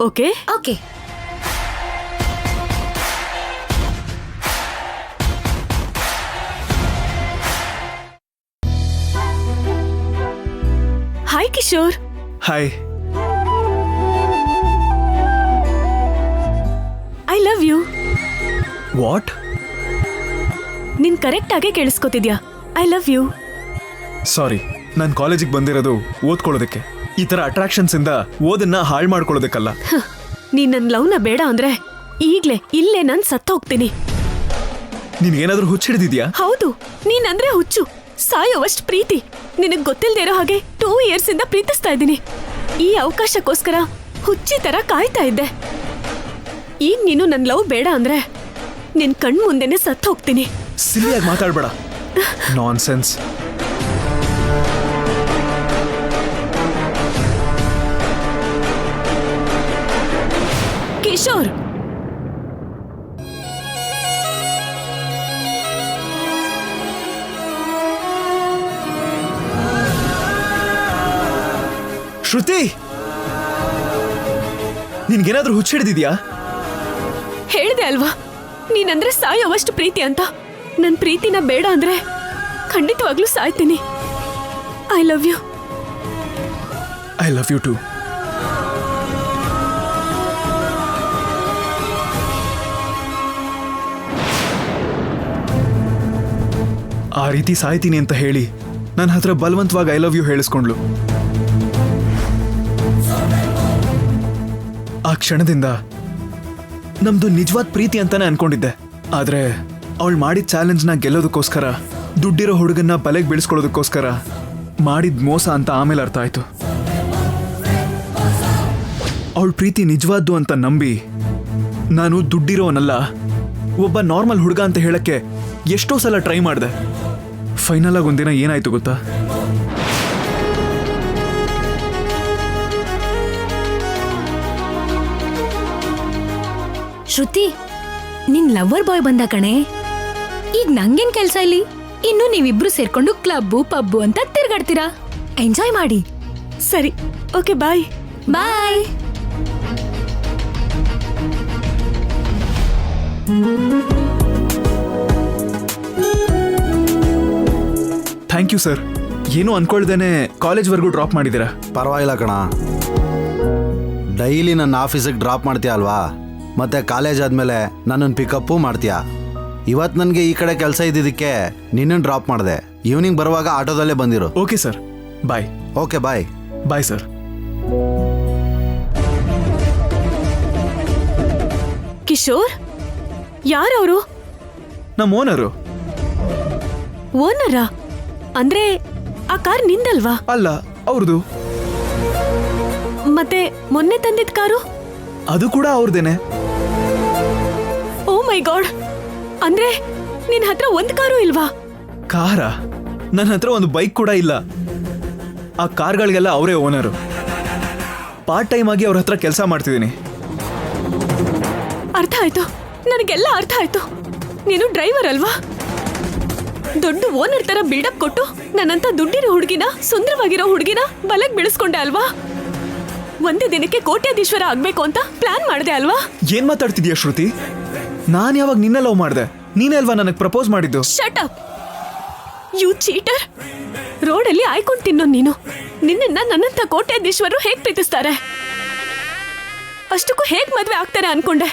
Okay okay. Hi Kishore. Hi. I love you. What? ನೀನ್ correct ಆಗಿ ಕೇಳಿಸ್ಕೊತಿದ್ಯಾ? I love you. ಸಾರಿ, ನಾನು ಕಾಲೇಜಿಗೆ ಬಂದಿರೋದು ಓದ್ಕೊಳ್ಳೋದಕ್ಕೆ. ಈ ತರ ಅಟ್ರಾಕ್ಷನ್ಸ್ ಇಂದ ಓದನ್ನ ಹಾಳು ಮಾಡ್ಕೊಳ್ಳೋದಕ್ಕಲ್ಲ. ನೀನ್ ನನ್ ಲವ್ನ ಬೇಡ ಅಂದ್ರೆ ಈಗ್ಲೇ ಇಲ್ಲೇ ನಾನ್ ಸತ್ತ ಹೋಗ್ತೀನಿ. ನಿನ್ಗೇನಾದ್ರೂ ಹುಚ್ಚಿಡ್ದಿದ್ಯಾ? ಹೌದು, ನೀನಂದ್ರೆ ಹುಚ್ಚು, ಸಾಯೋವಷ್ಟು ಪ್ರೀತಿ. ನಿನಗ್ ಗೊತ್ತಿಲ್ದೇ ಇರೋ ಹಾಗೆ 2 years ಇಂದ ಪ್ರೀತಿಸ್ತಾ ಇದ್ದೀನಿ. ಈ ಅವಕಾಶಕ್ಕೋಸ್ಕರ ಹುಚ್ಚಿ ತರ ಕಾಯ್ತಾ ಇದ್ದೆ. ಈಗ ನೀನು ನನ್ ಲವ್ ಬೇಡ ಅಂದ್ರೆ ನಿನ್ ಕಣ್ ಮುಂದೆನೆ ಸತ್ತ ಹೋಗ್ತೀನಿ. ಸಿಲಿಯಾಗಿ ಮಾತಾಡ್ಬೇಡ. ನಾನ್ಸೆನ್ಸ್. ಕಿಶೋರ್, ಶ್ರುತಿ, ನಿನ್ಗೇನಾದ್ರೂ ಹುಚ್ಚಿಡ್ದಿದ್ಯಾ? ಹೇಳ್ದೆ ಅಲ್ವಾ ನೀನಂದ್ರೆ ಸಾಯೋವಷ್ಟು ಪ್ರೀತಿ ಅಂತ. ನನ್ ಪ್ರೀತಿನ ಬೇಡ ಅಂದ್ರೆ ಖಂಡಿತವಾಗ್ಲೂ ಸಾಯ್ತೀನಿ. I love you. I love you too. ಆ ರೀತಿ ಸಾಯ್ತೀನಿ ಅಂತ ಹೇಳಿ ನನ್ನ ಹತ್ರ ಬಲವಂತವಾಗಿ ಐ ಲವ್ ಯು ಹೇಳಿಸ್ಕೊಂಡ್ಲು. ಆ ಕ್ಷಣದಿಂದ ನಮ್ದು ನಿಜವಾದ ಪ್ರೀತಿ ಅಂತಾನೆ ಅನ್ಕೊಂಡಿದ್ದೆ. ಆದ್ರೆ ಅವಳು ಮಾಡಿದ ಚಾಲೆಂಜ್ನ ಗೆಲ್ಲೋದಕ್ಕೋಸ್ಕರ, ದುಡ್ಡಿರೋ ಹುಡುಗನ್ನ ಬಲೆಗೆ ಬೀಳಿಸ್ಕೊಳ್ಳೋದಕ್ಕೋಸ್ಕರ ಮಾಡಿದ ಮೋಸ ಅಂತ ಆಮೇಲೆ ಅರ್ಥ ಆಯ್ತು. ಅವಳ ಪ್ರೀತಿ ನಿಜವಾದ್ದು ಅಂತ ನಂಬಿ ನಾನು ದುಡ್ಡಿರೋನಲ್ಲ, ಒಬ್ಬ ನಾರ್ಮಲ್ ಹುಡುಗ ಅಂತ ಹೇಳಕ್ಕೆ ಎಷ್ಟೋ ಸಲ ಟ್ರೈ ಮಾಡಿದೆ. ಫೈನಲ್ ಆಗಿ ಒಂದಿನ ಏನಾಯ್ತು ಗೊತ್ತಾ? ಶ್ರುತಿ, ನಿನ್ ಲವರ್ ಬಾಯ್ ಬಂದ ಕಣೆ. ಈಗ ನಂಗೇನ್ ಕೆಲ್ಸ ಇಲ್ಲಿ? ಇನ್ನು ನೀವಿಬ್ರು ಸೇರ್ಕೊಂಡು ಕ್ಲಬ್ಬು ಪಬ್ಬು ಅಂತ ತಿರ್ಗಾಡ್ತೀರಾ. ಎಂಜಾಯ್ ಮಾಡಿ. ಸರಿ, okay, bye. Bye. Thank you sir. ಏನು ಅನ್ಕೊಳ್ದೇನೆ ಕಾಲೇಜ್ವರೆಗೂ ಡ್ರಾಪ್ ಮಾಡಿದ್ದೀರಾ. ಪರವಾಗಿಲ್ಲ ಕಣ. ಡೈಲಿ ನನ್ನ ಆಫೀಸಿಗೆ ಡ್ರಾಪ್ ಮಾಡ್ತೀಯ ಅಲ್ವಾ, ಮತ್ತೆ ಕಾಲೇಜ್ ಆದಮೇಲೆ ನನ್ನನ್ನು ಪಿಕಪ್ಪು ಮಾಡ್ತೀಯ. ಇವತ್ತು ನನಗೆ ಈ ಕಡೆ ಕೆಲಸ ಇದ್ದಿದ್ದಕ್ಕೆ ನಿನ್ನನ್ನು ಡ್ರಾಪ್ ಮಾಡಿದೆ. ಈವ್ನಿಂಗ್ ಬರುವಾಗ ಆಟೋದಲ್ಲೇ ಬಂದಿರು. Okay sir, bye. Okay, bye. Bye sir. Kishore, ಯಾರವರು? ನಮ್ಮ ಓನರು. ಓನರಾ? ಅಂದ್ರೆ ಆ ಕಾರ್ ನಿಂದಲ್ವಾ? ಅಲ್ಲ, ಅವ್ರದ್ದು. ಮತ್ತೆ ಮೊನ್ನೆ ತಂದಿದ್ ಕಾರು? ಅದು ಕೂಡ ಅವ್ರದೇನೆ. ಓ ಮೈ ಗಾಡ್, ಅಂದ್ರೆ ನಿನ್ ಹತ್ರ ಒಂದ್ ಕಾರು ಇಲ್ವಾ? ಕಾರ? ನನ್ನ ಹತ್ರ ಒಂದು ಬೈಕ್ ಕೂಡ ಇಲ್ಲ. ಆ ಕಾರ್ಗಳಿಗೆಲ್ಲ ಅವರೇ ಓನರು. ಪಾರ್ಟ್ ಟೈಮ್ ಆಗಿ ಅವ್ರ ಹತ್ರ ಕೆಲಸ ಮಾಡ್ತಿದ್ದೀನಿ. ಅರ್ಥ ಆಯ್ತು, ನನಗೆಲ್ಲ ಅರ್ಥ ಆಯ್ತು. ನೀನು ಡ್ರೈವರ್ ಅಲ್ವಾ? ದೊಡ್ಡ ಓನರ್ ತರ ಬಿಲ್ಡಪ್ ಕೊಟ್ಟು ನನ್ನಂತ ದುಡ್ಡಿರೋ ಹುಡುಗಿನ, ಸುಂದರವಾಗಿರೋ ಹುಡುಗಿನ ಬಲೆಗ್ ಬೀಳಿಸ್ಕೊಂಡೆ ಅಲ್ವಾ? ಒಂದೇ ದಿನಕ್ಕೆ ಕೋಟ್ಯಾಧೀಶ್ವರ ಆಗ್ಬೇಕು ಅಂತ ಪ್ಲಾನ್ ಮಾಡಿದೆ ಅಲ್ವಾ? ಏನ್ ಮಾತಾಡ್ತಿದ್ಯಾ ಶ್ರುತಿ? ನಾನ್ ಯಾವಾಗ ನಿನ್ನ ಲವ್ ಮಾಡಿದೆ? ನೀನೇ ಅಲ್ವಾ ನನಗೆ ಪ್ರಪೋಸ್ ಮಾಡಿದ್ದು? Shut up you cheater. ರೋಡಲ್ಲಿ ಆಯ್ಕೊಂಡು ತಿನ್ನೋ ನೀನು. ನಿನ್ನ ನನ್ನಂತ ಕೋಟ್ಯಾಧೀಶ್ವರರು ಹೇಗ್ ಪ್ರೀತಿಸ್ತಾರೆ? ಅಷ್ಟಕ್ಕೂ ಹೇಗ್ ಮದ್ವೆ ಆಗ್ತಾರೆ ಅನ್ಕೊಂಡೆ.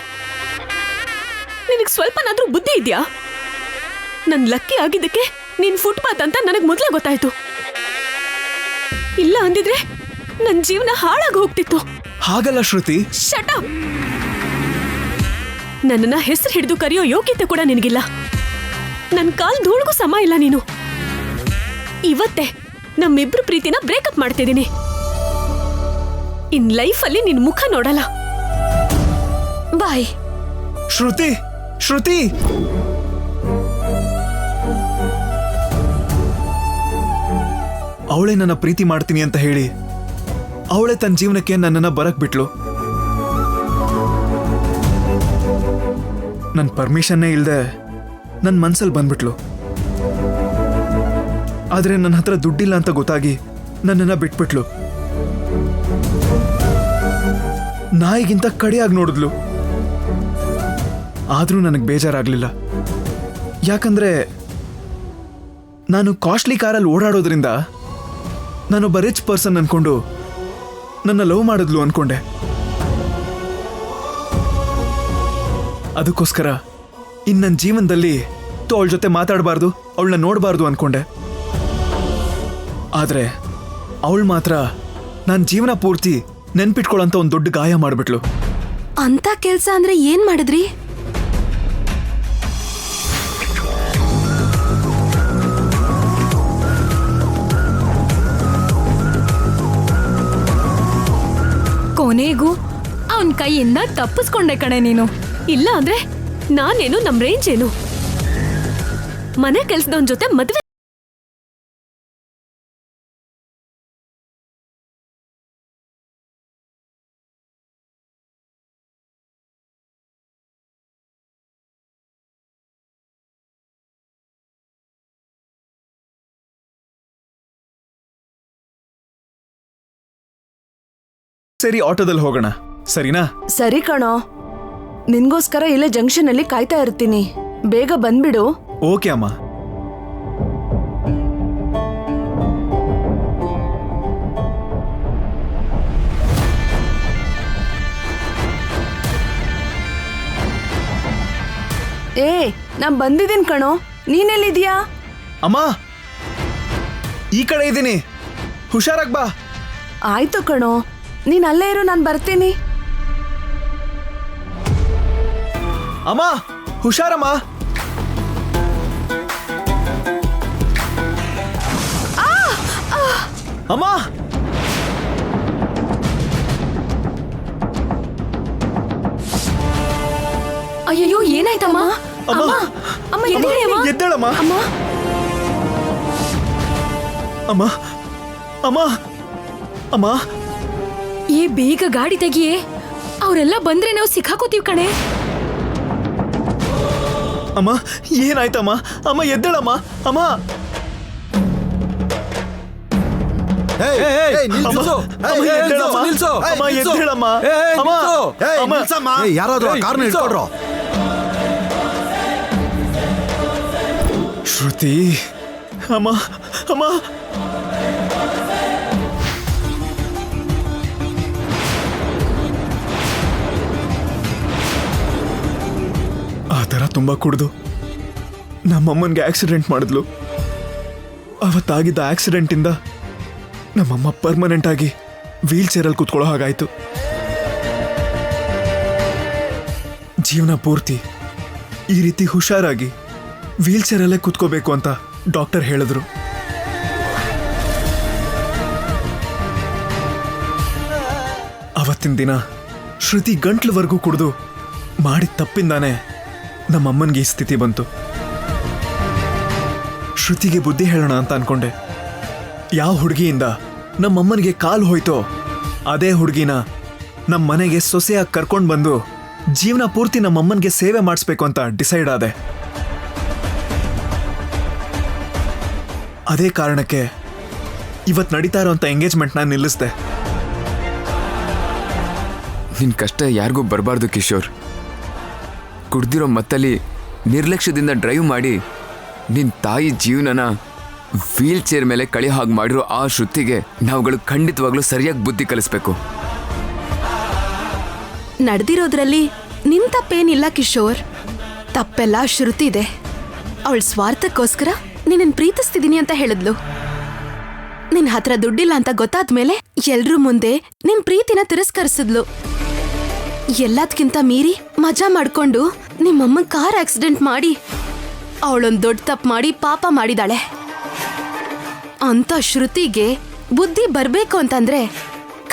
ನಿನಗ್ ಸ್ವಲ್ಪನಾದ್ರೂ ಬುದ್ಧಿ ಇದ್ಯಾ? ನನ್ ಲಕ್ಕಿ ಆಗಿದ್ದಕ್ಕೆ ನೀನ್ ಫುಟ್ಪಾತ್ ಅಂತ ನನಗ್ ಮೊದ್ಲೇ ಗೊತ್ತಾಯ್ತು. ಇಲ್ಲ ಅಂದಿದ್ರೆ ನನ್ ಜೀವನ ಹಾಳಾಗಿ ಹೋಗ್ತಿತ್ತು. ಹಾಗಲ್ಲ ಶ್ರುತಿ. Shut up. ನನ್ನನ್ನ ಹೆಸರು ಹಿಡಿದು ಕರೆಯೋ ಯೋಗ್ಯತೆ ಕೂಡ ನಿನಗಿಲ್ಲ. ನನ್ ಕಾಲ್ ಧೂಳ್ಗೂ ಸಮ ಇಲ್ಲ ನೀನು. ಇವತ್ತೇ ನಮ್ಮಿಬ್ರು ಪ್ರೀತಿನ ಬ್ರೇಕಪ್ ಮಾಡ್ತಿದ್ದೀನಿ. ಇನ್ ಲೈಫಲ್ಲಿ ನಿನ್ ಮುಖ ನೋಡಲ್ಲ. ಬಾಯ್. ಶ್ರುತಿ, ಶ್ರುತಿ. ಅವಳೇ ನನ್ನ ಪ್ರೀತಿ ಮಾಡ್ತೀನಿ ಅಂತ ಹೇಳಿ ಅವಳೇ ತನ್ನ ಜೀವನಕ್ಕೆ ನನ್ನನ್ನ ಬರಕ್ ಬಿಟ್ಲು. ನನ್ನ ಪರ್ಮಿಷನ್ನೇ ಇಲ್ಲದೆ ನನ್ನ ಮನ್ಸಲ್ಲಿ ಬಂದ್ಬಿಟ್ಲು. ಆದ್ರೆ ನನ್ನ ಹತ್ರ ದುಡ್ಡಿಲ್ಲ ಅಂತ ಗೊತ್ತಾಗಿ ನನ್ನನ್ನ ಬಿಟ್ಬಿಟ್ಲು. ನಾಯಿಗಿಂತ ಕಡೆಯಾಗಿ ನೋಡಿದ್ಲು. ಆದರೂ ನನಗೆ ಬೇಜಾರಾಗಲಿಲ್ಲ. ಯಾಕಂದ್ರೆ ನಾನು ಕಾಸ್ಟ್ಲಿ ಕಾರಲ್ಲಿ ಓಡಾಡೋದ್ರಿಂದ ನಾನೊಬ್ಬ ರಿಚ್ ಪರ್ಸನ್ ಅನ್ಕೊಂಡು ನನ್ನ ಲವ್ ಮಾಡಿದ್ಲು ಅನ್ಕೊಂಡೆ. ಅದಕ್ಕೋಸ್ಕರ ಇನ್ನು ನನ್ನ ಜೀವನದಲ್ಲಿ ಅವಳ ಜೊತೆ ಮಾತಾಡಬಾರ್ದು, ಅವಳನ್ನ ನೋಡಬಾರ್ದು ಅನ್ಕೊಂಡೆ. ಆದರೆ ಅವಳು ಮಾತ್ರ ನನ್ನ ಜೀವನ ಪೂರ್ತಿ ನೆನ್ಪಿಟ್ಕೊಳ್ಳೋಂಥ ಒಂದು ದೊಡ್ಡ ಗಾಯ ಮಾಡಿಬಿಟ್ಲು. ಅಂತ ಕೆಲ್ಸ ಅಂದ್ರೆ ಏನ್ ಮಾಡಿದ್ರಿ? ಕೊನೆಗೂ ಅವನ್ ಕೈಯಿಂದ ತಪ್ಪಿಸ್ಕೊಂಡೆ ಕಣೆ ನೀನು. ಇಲ್ಲ ಅಂದ್ರೆ ನಾನೇನು ನಮ್ ರೇಂಜ್ ಏನು? ಮನೆ ಕೆಲ್ಸದವನ್ ಜೊತೆ ಮದ್ವೆ. ಸರಿ, ಆಟೋದಲ್ಲಿ ಹೋಗೋಣ, ಸರಿನಾ? ಸರಿ ಕಣೋ, ನಿನ್ಗೋಸ್ಕರ ಇಲ್ಲೇ ಜಂಕ್ಷನ್ ಅಲ್ಲಿ ಕಾಯ್ತಾ ಇರ್ತೀನಿ. ಬೇಗ ಬಂದ್ಬಿಡು. ಓಕೆ ಅಮ್ಮ. ಏ, ನಾನ್ ಬಂದಿದ್ದೀನಿ ಕಣೋ, ನೀನೆಲ್ಲಿದ್ಯಾ? ಅಮ್ಮ, ಈ ಕಡೆ ಇದ್ದೀನಿ, ಹುಷಾರಾಗ್ ಬಾ. ಆಯ್ತು ಕಣೋ, ನೀನ್ ಅಲ್ಲೇ ಇರು, ನಾನ್ ಬರ್ತೀನಿ. ಅಮ್ಮ, ಹುಷಾರಮ್ಮ. ಅಮ್ಮ, ಅಯ್ಯಯ್ಯೋ, ಏನಾಯ್ತಮ್ಮ? ಅಮ್ಮ, ಅಮ್ಮ ಎದ್ದೇಳಿ ಅಮ್ಮ. ಎದ್ದೇಳಮ್ಮ. ಅಮ್ಮ ಅಮ್ಮ, ಅಮ್ಮ, ಅಮ್ಮ. ಏ, ಬೇಗ ಗಾಡಿ ತೆಗಿಯೇ, ಅವರೆಲ್ಲ ಬಂದ್ರೆ ನಾವು ಸಿಕ್ಕಾಕೋತೀವಿ ಕಣೆ. ಅಮ್ಮ, ಏನಾಯ್ತಮ್ಮ? ಅಮ್ಮ, ಎದ್ದೇಳಮ್ಮ. ಅಮ್ಮ, ಯಾರಾದ್ರೂ ಕಾರ್ನ ಇಟ್ಕೊಡ್ರು. ಶ್ರುತಿ, ಅಮ್ಮ, ಅಮ್ಮ. ಆ ಥರ ತುಂಬ ಕುಡ್ದು ನಮ್ಮಮ್ಮನಿಗೆ ಆಕ್ಸಿಡೆಂಟ್ ಮಾಡಿದ್ಲು. ಅವತ್ತಾಗಿದ್ದ ಆಕ್ಸಿಡೆಂಟಿಂದ ನಮ್ಮಮ್ಮ ಪರ್ಮನೆಂಟ್ ಆಗಿ ವೀಲ್ ಚೇರಲ್ಲಿ ಕೂತ್ಕೊಳ್ಳೋ ಹಾಗಾಯ್ತು. ಜೀವನ ಪೂರ್ತಿ ಈ ರೀತಿ ಹುಷಾರಾಗಿ ವೀಲ್ ಚೇರಲ್ಲೇ ಕೂತ್ಕೋಬೇಕು ಅಂತ ಡಾಕ್ಟರ್ ಹೇಳಿದ್ರು. ಅವತ್ತಿನ ದಿನ ಶ್ರುತಿ ಗಂಟ್ಲವರೆಗೂ ಕುಡಿದು ಮಾಡಿದ ತಪ್ಪಿಂದಾನೆ ನಮ್ಮಮ್ಮನಿಗೆ ಈ ಸ್ಥಿತಿ ಬಂತು. ಶ್ರುತಿಗೆ ಬುದ್ಧಿ ಹೇಳೋಣ ಅಂತ ಅನ್ಕೊಂಡೆ. ಯಾವ ಹುಡುಗಿಯಿಂದ ನಮ್ಮಮ್ಮನಿಗೆ ಕಾಲು ಹೋಯ್ತೋ ಅದೇ ಹುಡುಗಿನ ನಮ್ಮ ಮನೆಗೆ ಸೊಸೆಯಾಗಿ ಕರ್ಕೊಂಡು ಬಂದು ಜೀವನ ಪೂರ್ತಿ ನಮ್ಮಮ್ಮನಿಗೆ ಸೇವೆ ಮಾಡಿಸ್ಬೇಕು ಅಂತ ಡಿಸೈಡ್ ಆದೆ. ಅದೇ ಕಾರಣಕ್ಕೆ ಇವತ್ತು ನಡೀತಾ ಇರೋಂಥ ಎಂಗೇಜ್ಮೆಂಟ್ನ ನಿಲ್ಲಿಸ್ದೆ. ನಿನ್ನ ಕಷ್ಟ ಯಾರಿಗೂ ಬರಬಾರ್ದು ಕಿಶೋರ್. ಕುಡ್ದಿರೋ ಮತ್ತಲ್ಲಿ ನಿರ್ಲಕ್ಷ್ಯದಿಂದ ಡ್ರೈವ್ ಮಾಡಿ ನಿನ್ನ ತಾಯಿ ಜೀವನನ ವೀಲ್ ಚೇರ್ ಮೇಲೆ ಕಳಿ ಹಾಗೆ ಮಾಡಿರೋ ಆ ಶ್ರುತಿಗೆ ನಾವುಗಳು ಖಂಡಿತವಾಗ್ಲೂ ಸರಿಯಾಗಿ ಬುದ್ಧಿ ಕಲಿಸ್ಬೇಕು. ನಡೆದಿರೋದ್ರಲ್ಲಿ ನಿನ್ ತಪ್ಪೇನಿಲ್ಲ ಕಿಶೋರ್. ತಪ್ಪೆಲ್ಲ ಶ್ರುತಿ ಇದೆ. ಅವಳ ಸ್ವಾರ್ಥಕ್ಕೋಸ್ಕರ ನಿನ್ನ ಪ್ರೀತಿಸ್ತಿದ್ದೀನಿ ಅಂತ ಹೇಳಿದ್ಲು. ನಿನ್ ಹತ್ರ ದುಡ್ಡಿಲ್ಲ ಅಂತ ಗೊತ್ತಾದ್ಮೇಲೆ ಎಲ್ರೂ ಮುಂದೆ ನಿನ್ ಪ್ರೀತಿನ ತಿರಸ್ಕರಿಸಿದ್ಲು. ಎಲ್ಲದಕ್ಕಿಂತ ಮೀರಿ ಮಜಾ ಮಾಡ್ಕೊಂಡು ನಿಮ್ಮಮ್ಮ ಕಾರ್ ಆಕ್ಸಿಡೆಂಟ್ ಮಾಡಿ ಅವಳೊಂದು ದೊಡ್ಡ ತಪ್ಪು ಮಾಡಿ ಪಾಪ ಮಾಡಿದಾಳೆ. ಅಂತ ಶ್ರುತಿಗೆ ಬುದ್ಧಿ ಬರ್ಬೇಕು ಅಂತಂದ್ರೆ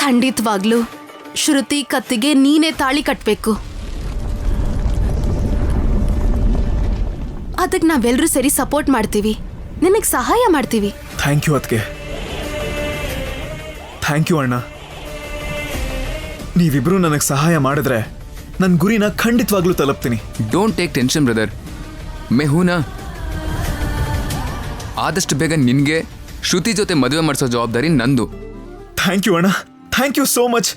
ಖಂಡಿತವಾಗ್ಲು ಶ್ರುತಿ ಕತ್ತಿಗೆ ನೀನೇ ತಾಳಿ ಕಟ್ಬೇಕು. ಅದಕ್ಕೆ ನಾವೆಲ್ಲರೂ ಸರಿ ಸಪೋರ್ಟ್ ಮಾಡ್ತೀವಿ, ನಿನಗೆ ಸಹಾಯ ಮಾಡ್ತೀವಿ. ಥ್ಯಾಂಕ್ ಯು ಅದಕ್ಕೆ. ಥ್ಯಾಂಕ್ ಯು ಅಣ್ಣ. ನೀವಿಬ್ರು ನನಗೆ ಸಹಾಯ ಮಾಡಿದ್ರೆ ನನ್ನ ಗುರಿನ ಖಂಡಿತವಾಗ್ಲೂ ತಲುಪ್ತೀನಿ. Don't take tension brother. Mehuna, ಆದಷ್ಟು ಬೇಗ ನಿನಗೆ ಶ್ರುತಿ ಜೊತೆ ಮದುವೆ ಮಾಡಿಸೋ ಜವಾಬ್ದಾರಿ ನಂದು. ಥ್ಯಾಂಕ್ ಯು ಅಣ್ಣ, thank you so much.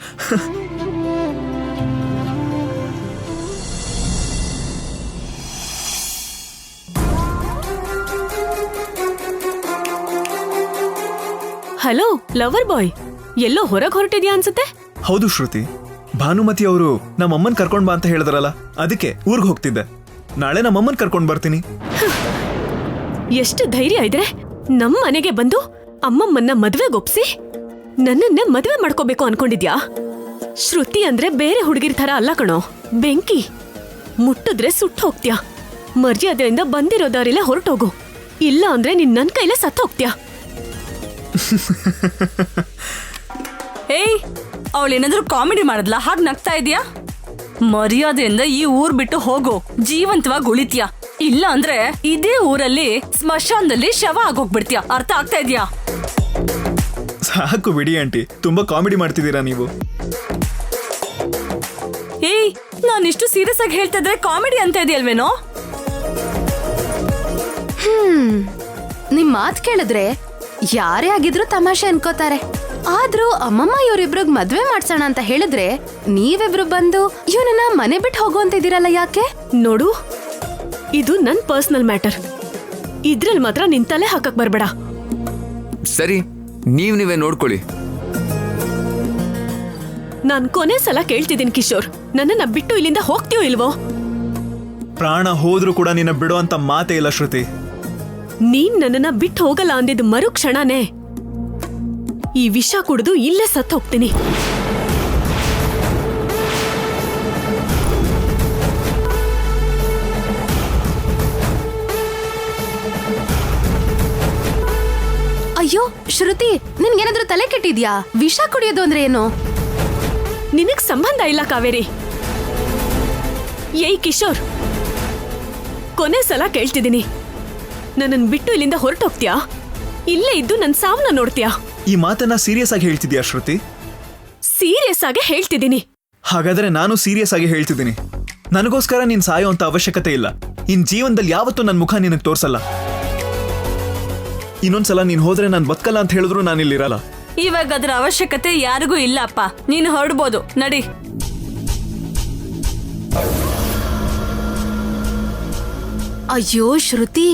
Hello lover boy, ಎಲ್ಲೋ ಹೊರಗೆ ಹೊರಟಿದ್ಯಾ ಅನ್ಸುತ್ತೆ. ಹೌದು ಶ್ರುತಿ, ಭಾನುಮತಿ ಅವರು ನಮ್ಮಮ್ಮನ್ ಕರ್ಕೊಂಡ್ ಬಾ ಅಂತ ಹೇಳಿದ್ರಲ್ಲ, ಅದಕ್ಕೆ ಊರ್ಗ್ ಹೋಗ್ತಿದ್ದೆ. ನಾಳೆ ನಮ್ಮಮ್ಮನ್ ಕರ್ಕೊಂಡ್ ಬರ್ತೀನಿ. ಎಷ್ಟು ಧೈರ್ಯ ಇದ್ರೆ ನಮ್ಮ ಮನೆಗೆ ಬಂದು ಅಮ್ಮಮ್ಮನ್ನ ಮದ್ವೆಗೊಪ್ಸಿ ನನ್ನನ್ನೇ ಮದ್ವೆ ಮಾಡ್ಕೋಬೇಕು ಅನ್ಕೊಂಡಿದ್ಯಾ? ಶ್ರುತಿ ಅಂದ್ರೆ ಬೇರೆ ಹುಡುಗಿರ್ ಥರ ಅಲ್ಲ ಕಣೋ, ಬೆಂಕಿ. ಮುಟ್ಟಿದ್ರೆ ಸುಟ್ಟು ಹೋಗ್ತ್ಯಾ. ಮರ್ಯಾದೆಯಿಂದ ಬಂದಿರೋ ದಾರಿಲೇ ಹೊರಟೋಗು, ಇಲ್ಲ ಅಂದ್ರೆ ನೀನ್ ನನ್ ಕೈಲೇ ಸತ್ತು ಹೋಗ್ತ್ಯಾ. ಏಯ್, ಅವಳೇನಾದ್ರೂ ಕಾಮಿಡಿ ಮಾಡಿದ್ಲಾ? ಹಾಗೆ ನಗ್ತಾ ಇದೀಯಾ? ಮರ್ಯಾದೆಯಿಂದ ಈ ಊರ್ ಬಿಟ್ಟು ಹೋಗು, ಜೀವಂತವಾಗಿ ಉಳಿತ್ಯಾ. ಇಲ್ಲ ಅಂದ್ರೆ ಇದೇ ಊರಲ್ಲಿ ಸ್ಮಶಾನದಲ್ಲಿ ಶವ ಆಗೋಗ್ಬಿಡ್ತೀಯ. ಅರ್ಥ ಆಗ್ತಾ ಇದೆಯಾ? ಸಾಕು ಬಿಡಿ ಆಂಟಿ, ತುಂಬಾ ಕಾಮಿಡಿ ಮಾಡ್ತಿದ್ದೀರಾ ನೀವು. ಏಯ್, ನಾನಿಷ್ಟು ಸೀರಿಯಸ್ ಆಗಿ ಹೇಳ್ತಾ ಇದ್ರೆ ಕಾಮಿಡಿ ಅಂತ ಇದೆಯಲ್ವೇನೋ? ನಿಮ್ ಮಾತ್ ಕೇಳಿದ್ರೆ ಯಾರೇ ಆಗಿದ್ರು ತಮಾಷೆ ಅನ್ಕೋತಾರೆ. ಆದ್ರೂ ಅಮ್ಮಮ್ಮ ಇವ್ರಿಬ್ರಿಗ್ ಮದ್ವೆ ಮಾಡ್ಸೋಣ ಅಂತ ಹೇಳಿದ್ರೆ ನೀವಿಬ್ರು ಬಂದು ಇವನನ್ನ ಮನೆ ಬಿಟ್ಟು ಹೋಗುವಂತಿದ್ದೀರಲ್ಲ, ಯಾಕೆ? ನೋಡು, ಇದು ನನ್ ಪರ್ಸನಲ್ ಮ್ಯಾಟರ್. ಇದ್ರಲ್ಲಿ ಮಾತ್ರ ನಿನ್ ತಲೆ ಹಾಕಕ್ ಬರ್ಬೇಡ. ಸರಿ, ನೀವೇ ನೋಡ್ಕೊಳ್ಳಿ. ನಾನ್ ಕೊನೆ ಸಲ ಕೇಳ್ತಿದ್ದೀನಿ ಕಿಶೋರ್, ನನ್ನನ್ನ ಬಿಟ್ಟು ಇಲ್ಲಿಂದ ಹೋಗ್ತೀಯೋ ಇಲ್ವೋ? ಪ್ರಾಣ ಹೋದ್ರೂ ಕೂಡ ನಿನ್ನ ಬಿಡುವಂತ ಮಾತೇ ಇಲ್ಲ ಶ್ರುತಿ. ನೀನ್ ನನ್ನನ್ನ ಬಿಟ್ಟು ಹೋಗಲ್ಲ ಅಂದಿದ್ ಮರು ಕ್ಷಣನೇ ಈ ವಿಷ ಕುಡಿದು ಇಲ್ಲೇ ಸತ್ತು ಹೋಗ್ತೀನಿ. ಅಯ್ಯೋ ಶ್ರುತಿ, ನಿನ್ಗೇನಾದ್ರೂ ತಲೆ ಕೆಟ್ಟಿದ್ಯಾ? ವಿಷ ಕುಡಿಯೋದು ಅಂದ್ರೆ ಏನು? ನಿನಗ್ ಸಂಬಂಧ ಇಲ್ಲ ಕಾವೇರಿ. ಏಯ್ ಕಿಶೋರ್, ಕೊನೆ ಸಲ ಕೇಳ್ತಿದ್ದೀನಿ, ನನ್ನನ್ ಬಿಟ್ಟು ಇಲ್ಲಿಂದ ಹೊರಟೋಗ್ತ್ಯಾ? ಇಲ್ಲೇ ಇದ್ದು ನನ್ ಸಾವನ್ನ ನೋಡ್ತೀಯಾ? ಈ ಮಾತನ್ನ ಸೀರಿಯಸ್ ಆಗಿ ಹೇಳ್ತಿದ್ಯಾ ಶ್ರುತಿ? ಸೀರಿಯಸ್ ಆಗಿ ಹೇಳ್ತಿದ್ದೀನಿ. ಹಾಗಾದ್ರೆ ನಾನು ಸೀರಿಯಸ್ ಆಗಿ ಹೇಳ್ತಿದ್ದೀನಿ. ನನಗೋಸ್ಕರ ನೀನ್ ಸಾಯೋ ಅಂತ ಅವಶ್ಯಕತೆ ಇಲ್ಲ. ಇನ್ ಜೀವನದಲ್ಲಿ ಯಾವತ್ತೂ ನನ್ ಮುಖ ನಿನಗ್ ತೋರ್ಸಲ್ಲ. ಇನ್ನೊಂದ್ಸಲ ನೀನ್ ಹೋದ್ರೆ ನಾನ್ ಬದುಕಲ್ಲ ಅಂತ ಹೇಳಿದ್ರು ನಾನಿಲ್ಲಿರಲ್ಲ. ಇವಾಗ ಅದ್ರ ಅವಶ್ಯಕತೆ ಯಾರಿಗೂ ಇಲ್ಲಪ್ಪ. ನೀನು ಹೊರಡ್ಬೋದು, ನಡಿ. ಅಯ್ಯೋ ಶ್ರುತಿ,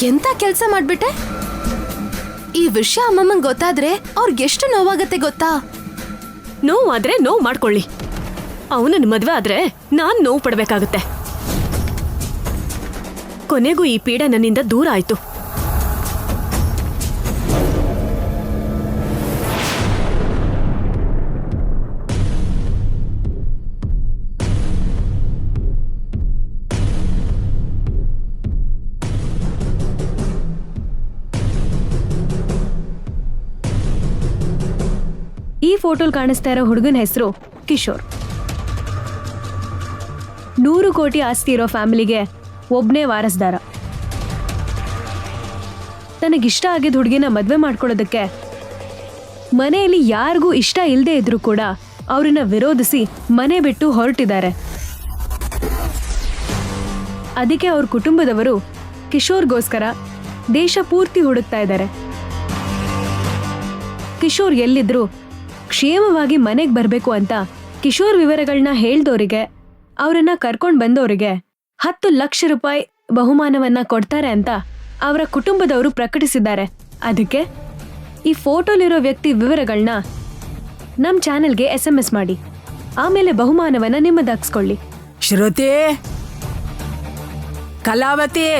ಎಂತ ಕೆಲ್ಸ ಮಾಡ್ಬಿಟ್ಟೆ? ಈ ವಿಷಯ ಅಮ್ಮಮ್ಮಂಗ್ ಗೊತ್ತಾದ್ರೆ ಅವ್ರಿಗೆಷ್ಟು ನೋವಾಗತ್ತೆ ಗೊತ್ತಾ? ನೋವಾದ್ರೆ ನೋವು ಮಾಡ್ಕೊಳ್ಳಿ. ಅವನನ್ನ ಮದ್ವೆ ಆದ್ರೆ ನಾನ್ ನೋವು ಪಡ್ಬೇಕಾಗತ್ತೆ. ಕೊನೆಗೂ ಈ ಪೀಡೆ ನನ್ನಿಂದ ದೂರ ಆಯ್ತು. ಈ ಫೋಟೋಲ್ ಕಾಣಿಸ್ತಾ ಇರೋ ಹುಡುಗನ ಹೆಸರು ಕಿಶೋರ್. 100 ಕೋಟಿ ಆಸ್ತಿ ಇರೋ ಫ್ಯಾಮಿಲಿಗೆ ಒಬ್ನೇ ವಾರಸ್ದಾರ. ತನಗಿಷ್ಟ ಆಗಿದ್ದ ಹುಡುಗಿನ ಮದ್ವೆ ಮಾಡ್ಕೊಳ್ಳೋದಕ್ಕೆ ಮನೆಯಲ್ಲಿ ಯಾರಿಗೂ ಇಷ್ಟ ಇಲ್ಲದೆ ಇದ್ರೂ ಕೂಡ ಅವ್ರನ್ನ ವಿರೋಧಿಸಿ ಮನೆ ಬಿಟ್ಟು ಹೊರಟಿದ್ದಾರೆ. ಅದಕ್ಕೆ ಅವ್ರ ಕುಟುಂಬದವರು ಕಿಶೋರ್ಗೋಸ್ಕರ ದೇಶ ಪೂರ್ತಿ ಹುಡುಕ್ತಾ ಇದ್ದಾರೆ. ಕಿಶೋರ್ ಎಲ್ಲಿದ್ರು ಕ್ಷೇಮವಾಗಿ ಮನೆಗೆ ಬರಬೇಕು ಅಂತ ಕಿಶೋರ್ ವಿವರಗಳನ್ನ ಹೇಳ್ದವರಿಗೆ, ಅವರನ್ನ ಕರ್ಕೊಂಡು ಬಂದವರಿಗೆ 10 ಲಕ್ಷ ರೂಪಾಯಿ ಬಹುಮಾನವನ್ನ ಕೊಡ್ತಾರೆ ಅಂತ ಅವರ ಕುಟುಂಬದವರು ಪ್ರಕಟಿಸಿದ್ದಾರೆ. ಅದಕ್ಕೆ ಈ ಫೋಟೋಲಿರೋ ವ್ಯಕ್ತಿ ವಿವರಗಳನ್ನ ನಮ್ಮ ಚಾನೆಲ್ಗೆ SMS ಮಾಡಿ, ಆಮೇಲೆ ಬಹುಮಾನವನ್ನ ನಿಮ್ಮದಾಗಿಸ್ಕೊಳ್ಳಿ. ಶ್ರುತಿ, ಕಲಾವತಿ,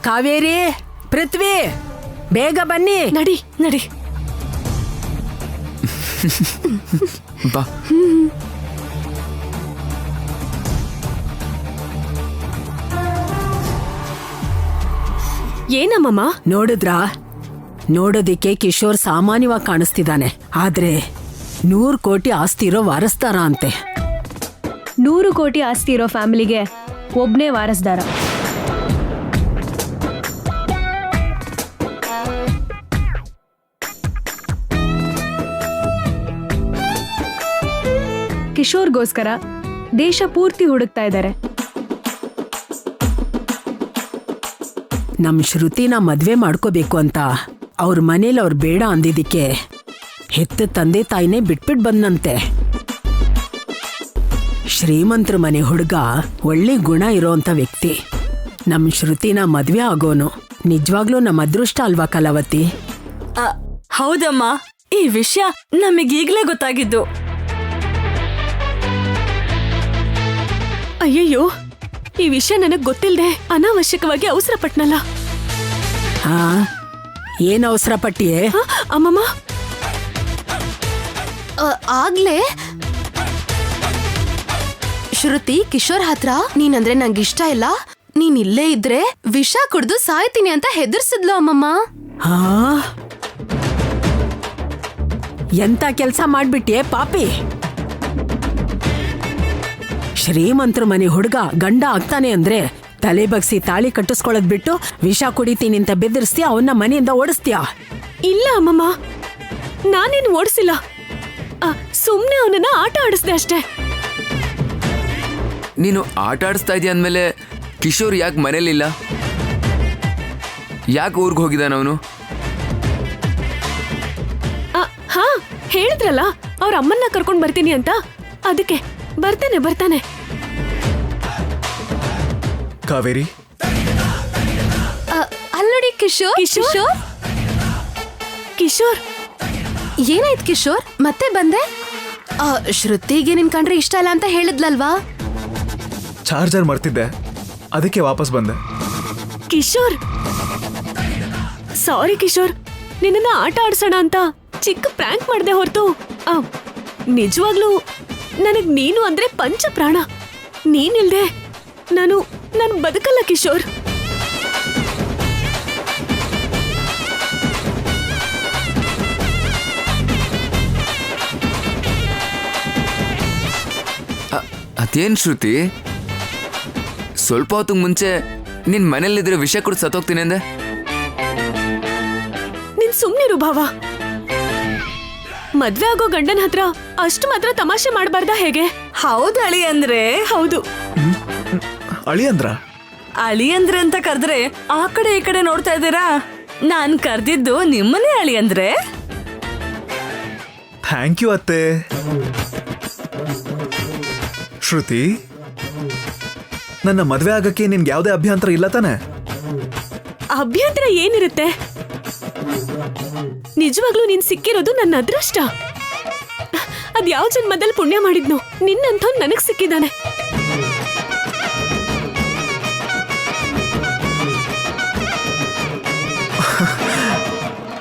ಕಾವೇರಿ, ಪೃಥ್ವಿ, ಬೇಗ ಬನ್ನಿ. ನಡಿ ನಡಿ. ಬಾ. ಏನಮ್ಮಮ್ಮ? ನೋಡಿದ್ರಾ? ನೋಡೋದಿಕ್ಕೆ ಕಿಶೋರ್ ಸಾಮಾನ್ಯವಾಗಿ ಕಾಣಿಸ್ತಿದ್ದಾನೆ, ಆದ್ರೆ 100 ಕೋಟಿ ಆಸ್ತಿ ಇರೋ ವಾರಸ್ದಾರ ಅಂತೆ. 100 ಕೋಟಿ ಆಸ್ತಿ ಇರೋ ಫ್ಯಾಮಿಲಿಗೆ ಒಬ್ನೇ ವಾರಸ್ದಾರ. ಕಿಶೋರ್ಗೋಸ್ಕರ ದೇಶ ಪೂರ್ತಿ ಹುಡುಕ್ತಾ ಇದ್ದಾರೆ. ನಮ್ ಶ್ರುತಿನ ಮದ್ವೆ ಮಾಡ್ಕೋಬೇಕು ಅಂತ ಅವ್ರ ಮನೇಲಿ ಅವ್ರು ಬೇಡ ಅಂದಿದ್ದಕ್ಕೆ ಹೆತ್ತ ತಂದೆ ತಾಯಿನೇ ಬಿಟ್ಬಿಟ್ ಬಂದಂತೆ. ಶ್ರೀಮಂತರ ಮನೆ ಹುಡುಗ, ಒಳ್ಳೆ ಗುಣ ಇರೋಂಥ ವ್ಯಕ್ತಿ. ನಮ್ ಶ್ರುತಿನ ಮದ್ವೆ ಆಗೋನು ನಿಜವಾಗ್ಲೂ ನಮ್ಮ ಅದೃಷ್ಟ ಅಲ್ವಾ ಕಲಾವತಿ? ಹೌದಮ್ಮ, ಈ ವಿಷಯ ನಮಗೀಗ್ಲೇ ಗೊತ್ತಾಗಿದ್ದು. ಅಯ್ಯಯ್ಯೋ, ಈ ವಿಷಯ ನನಗ್ ಗೊತ್ತಿಲ್ಲದೆ ಅನಾವಶ್ಯಕವಾಗಿ ಅವಸರ ಪಟ್ನಲ್ಲ. ಹಾ, ಏನ್ ಅವಸರ ಪಟ್ಟಿಯೇ? ಅಮ್ಮಮ್ಮ, ಆಗ್ಲೇ ಶ್ರುತಿ ಕಿಶೋರ್ ಹತ್ರ ನೀನಂದ್ರೆ ನಂಗಿಷ್ಟ ಇಲ್ಲ, ನೀನ್ ಇಲ್ಲೇ ಇದ್ರೆ ವಿಷ ಕುಡ್ದು ಸಾಯ್ತೀನಿ ಅಂತ ಹೆದರ್ಸಿದ್ಲು ಅಮ್ಮಮ್ಮ. ಹಾ, ಎಂತ ಕೆಲ್ಸ ಮಾಡ್ಬಿಟ್ಟಿಯೇ ಪಾಪಿ. ಶ್ರೀಮಂತರ ಮನೆ ಹುಡುಗ ಗಂಡ ಆಗ್ತಾನೆ ಅಂದ್ರೆ ತಲೆ ಬಗ್ಸಿ ತಾಳಿ ಕಟ್ಟಿಸ್ಕೊಳ್ಳೋದ್ ಬಿಟ್ಟು ವಿಷ ಕುಡಿತೀನಿ ಅಂತ ಬೆದರ್ಸ್ತೀಯ, ಅವನ್ನ ಮನೆಯಿಂದ ಓಡಿಸ್ತೀಯ. ಇಲ್ಲ ಅಮ್ಮಮ್ಮ, ನಾನೇನು ಓಡಿಸಿಲ್ಲ. ಸುಮ್ನೆ ಅವನನ್ನ ಆಟ ಆಡಿಸ್ದೆ ಅಷ್ಟೇ. ನೀನು ಆಟ ಆಡಿಸ್ತಾ ಇದೀಯ ಅಂದಮೇಲೆ ಕಿಶೋರ್ ಯಾಕೆ ಮನೇಲಿಲ್ಲ? ಯಾಕೆ ಊರಿಗೆ ಹೋಗಿದ್ದಾನ ಅವನು? ಹಾ, ಹೇಳಿದ್ರಲ್ಲ ಅವ್ರ ಅಮ್ಮನ್ನ ಕರ್ಕೊಂಡ್ ಬರ್ತೀನಿ ಅಂತ, ಅದಕ್ಕೆ ಬರ್ತಾನೆ. ಕಾವೇರಿ, ಅಲ್ಲೋಡಿ ಕಿಶೋರ್. ಕಿಶೋರ್? ಕಿಶೋರ್, ಏನಾಯ್ತು ಕಿಶೋರ್, ಮತ್ತೆ ಬಂದೆ? ಶ್ರುತಿಗೆ ನಿನ್ ಕಂಡ್ರೆ ಇಷ್ಟ ಇಲ್ಲ ಅಂತ ಹೇಳಿದ್ಲಲ್ವಾ? ಚಾರ್ಜರ್ ಮರ್ತಿದ್ದೆ, ಅದಕ್ಕೆ ವಾಪಸ್ ಬಂದೆ. ಕಿಶೋರ್, ಸಾರಿ ಕಿಶೋರ್, ನಿನ್ನ ಆಟ ಆಡ್ಸೋಣ ಅಂತ ಚಿಕ್ಕ ಪ್ರ್ಯಾಂಕ್ ಮಾಡ್ದೆ ಹೊರತು ನಿಜವಾಗ್ಲೂ ನನಗ್ ನೀನು ಅಂದ್ರೆ ಪಂಚ ಪ್ರಾಣ. ನೀನಿಲ್ದೆ ನಾನು ಬದುಕಲ್ಲ ಕಿಶೋರ್. ಅದೇನ್ ಶ್ರುತಿ, ಸ್ವಲ್ಪ ಹೊತ್ತಿಗೆ ಮುಂಚೆ ನಿನ್ ಮನೇಲಿದ್ರೆ ವಿಷ ಕುಡಿದು ಸತ್ತೋಗ್ತೀನಿ ಅಂದೆ. ನೀನ್ ಸುಮ್ನಿರು ಭಾವ. ಮದ್ವೆ ಆಗೋ ಗಂಡನ ಹತ್ರ ಅಷ್ಟು ಮಾತ್ರ ತಮಾಷೆ ಮಾಡಬಾರ್ದಾ ಹೇಗೆ? ಹೌದು ಅಳಿ ಅಂದ್ರೆ ಹೌದು. ಅಳಿ ಅಂದ್ರ? ಅಳಿ ಅಂದ್ರೆ ಅಂತ ಕರೆದ್ರೆ ಆ ಕಡೆ ಈ ಕಡೆ ನೋಡ್ತಾ ಇದ್ದೀರಾ? ನಾನ್ ಕರ್ದಿದ್ದು ನಿಮ್ಮನ್ನೇ ಅಳಿ ಅಂದ್ರೆ. ಥ್ಯಾಂಕ್ ಯು ಅತ್ತೆ. ಶ್ರುತಿ, ನನ್ನ ಮದ್ವೆ ಆಗಕ್ಕೆ ನಿನ್ಗೆ ಯಾವುದೇ ಅಭ್ಯಂತರ ಇಲ್ಲ ತಾನೆ? ಅಭ್ಯಂತರ ಏನಿರುತ್ತೆ? ನಿಜವಾಗ್ಲೂ ನೀನ್ ಸಿಕ್ಕಿರೋದು ನನ್ನ ಅದೃಷ್ಟ. ಅದ್ ಯಾವ ಜನ್ಮದಲ್ಲಿ ಪುಣ್ಯ ಮಾಡಿದ್ನು, ನಿನ್ನಂಥ ನನಗ್ ಸಿಕ್ಕಿದ್ದಾನೆ.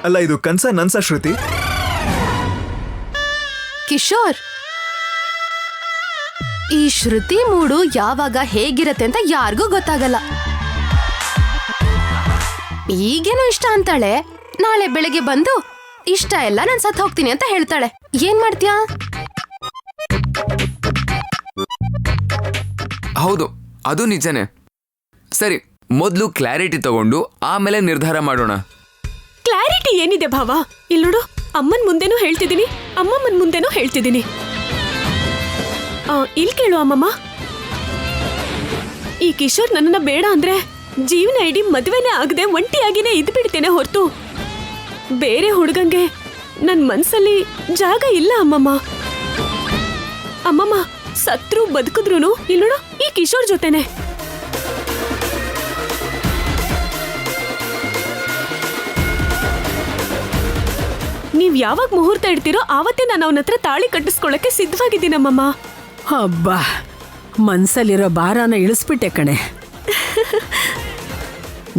ಅಲ್ಲ, ಇದು ಕನ್ಸ ನನ್ಸ ಶ್ರುತಿ? ಕಿಶೋರ್, ಈ ಶ್ರುತಿ ಮೂಡು ಯಾವಾಗ ಹೇಗಿರತ್ತೆ ಅಂತ ಯಾರಿಗೂ ಗೊತ್ತಾಗಲ್ಲ. ಈಗೇನೋ ಇಷ್ಟ ಅಂತಾಳೆ, ನಾಳೆ ಬೆಳಗ್ಗೆ ಬಂದು ಇಷ್ಟ ಎಲ್ಲ ನಾನ್ ಸತ್ ಹೋಗ್ತೀನಿ ಅಂತ ಹೇಳ್ತಾಳೆ. ಏನ್ ಮಾಡ್ತೀಯಾ? ಹೌದು, ಅದು ನಿಜನೇ. ಸರಿ, ಮೊದಲು ಕ್ಲಾರಿಟಿ ತಗೊಂಡು ಆಮೇಲೆ ನಿರ್ಧಾರ ಮಾಡೋಣ. ಕ್ಲಾರಿಟಿ ಏನಿದೆ ಭಾವ? ಇಲ್ಲಿ ನೋಡು, ಅಮ್ಮನ್ ಮುಂದೆನೂ ಹೇಳ್ತಿದ್ದೀನಿ, ಅಮ್ಮಮ್ಮನ್ ಮುಂದೆನೂ ಹೇಳ್ತಿದ್ದೀನಿ. ಇಲ್ಲಿ ಕೇಳು ಅಮ್ಮಮ್ಮ, ಈ ಕಿಶೋರ್ ನನ್ನನ್ನ ಬೇಡ ಅಂದ್ರೆ ಜೀವನ ಇಡೀ ಮದುವೆನೇ ಆಗದೆ ಒಂಟಿಯಾಗಿನೇ ಇದ್ಬಿಡ್ತೇನೆ ಹೊರತು ಬೇರೆ ಹುಡುಗಂಗೆ ನನ್ ಮನ್ಸಲ್ಲಿ ಜಾಗ ಇಲ್ಲ ಅಮ್ಮಮ್ಮ. ಅಮ್ಮಮ್ಮ, ಸತ್ರು ಬದುಕಿದ್ರುನು ಇಲ್ಲಿ ನೋಡು, ಈ ಕಿಶೋರ್ ಜೊತೆನೆ. ನೀವ್ ಯಾವಾಗ ಮುಹೂರ್ತ ಇಡ್ತೀರೋ ಆವತ್ತೇ ನಾನು ಅವನ ಹತ್ರ ತಾಳಿ ಕಟ್ಟಿಸ್ಕೊಳ್ಳಕ್ಕೆ ಸಿದ್ಧವಾಗಿದ್ದೀನಮ್ಮಮ್ಮ. ಹಬ್ಬ, ಮನ್ಸಲ್ಲಿರೋ ಭಾರನ ಇಳಿಸ್ಬಿಟ್ಟೆ ಕಣೆ.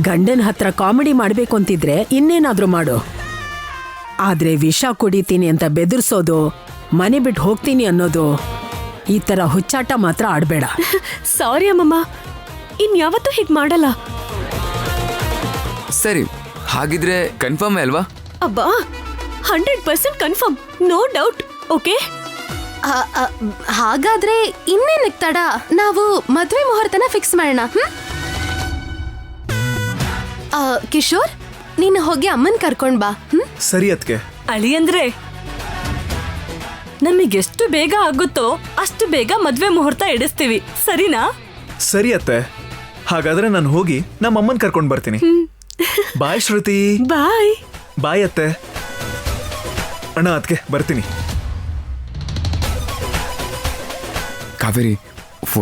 ಗಂಡನ ಹತ್ರ ಕಾಮಿಡಿ ಮಾಡ್ಬೇಕು ಅಂತಿದ್ರೆ ಇನ್ನೇನಾದ್ರೂ ಮಾಡು, ಆದ್ರೆ ವಿಷ ಕುಡಿತೀನಿ ಅಂತ ಬೆದರ್ಸೋದು, ಮನೆ ಬಿಟ್ಟು ಹೋಗ್ತೀನಿ ಅನ್ನೋದು, ಈ ತರ ಹುಚ್ಚಾಟ ಮಾತ್ರ ಆಡ್ಬೇಡ. ಸಾರಿ ಅಮ್ಮಮ್ಮ, ಇನ್ಯಾವತ್ತೂ ಹೀಗ್ ಮಾಡಲ್ಲ. ಸರಿ, ಹಾಗಿದ್ರೆ ಕನ್ಫರ್ಮ್ ಅಲ್ವಾ? ಅಬ್ಬಾ, 100% ಕನ್ಫರ್ಮ್, ನೋ ಡೌಟ್. ಓಕೆ, ಹಾಗಾದ್ರೆ ಇನ್ನೇನಕ್ ತಡ, ನಾವು ಮದ್ವೆ ಮುಹೂರ್ತನ ಫಿಕ್ಸ್ ಮಾಡೋಣ. ಕಿಶೋರ್, ನೀನು ಹೋಗಿ ಅಮ್ಮನ್ ಕರ್ಕೊಂಡ್ ಬಾ. ಸರಿ ಅತ್ಗೆ. ಅಳಿ ಅಂದ್ರೆ ನಮಗೆಷ್ಟು ಬೇಗ ಆಗುತ್ತೋ ಅಷ್ಟು ಬೇಗ ಮದ್ವೆ ಮುಹೂರ್ತ ಇಡಿಸ್ತೀವಿ, ಸರಿನಾ? ಸರಿ ಅತ್ತೆ, ಹಾಗಾದ್ರೆ ನಾನು ಹೋಗಿ ನಮ್ಮ ಅಮ್ಮನ್ ಕರ್ಕೊಂಡ್ ಬರ್ತೀನಿ. ಬಾಯ್ ಶ್ರುತಿ. ಬಾಯ್. ಬಾಯ್ ಅತ್ತೆ. ಅಣ್ಣ, ಅತ್ಗೆ ಬರ್ತೀನಿ. ಕಾವೇರಿ,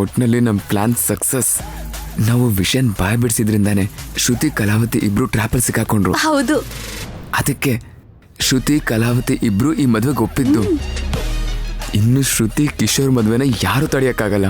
ಒಟ್ನಲ್ಲಿ ನಮ್ಮ ಪ್ಲಾನ್ ಸಕ್ಸಸ್. ನಾವು ವಿಷಯನ್ ಬಾಯ್ ಬಿಡಿಸಿದ್ರಿಂದಾನೆ ಶ್ರುತಿ ಕಲಾವತಿ ಇಬ್ರು ಟ್ರ್ಯಾಪಲ್ ಸಿಕ್ಕಾಕೊಂಡ್ರು. ಹೌದು. ಅದಕ್ಕೆ ಶ್ರುತಿ ಕಲಾವತಿ ಇಬ್ರು ಈ ಮದ್ವೆಗೆ ಒಪ್ಪಿದ್ದು. ಇನ್ನು ಶ್ರುತಿ ಕಿಶೋರ್ ಮದ್ವೆನ ಯಾರು ತಡೆಯಕ್ಕಾಗಲ್ಲ.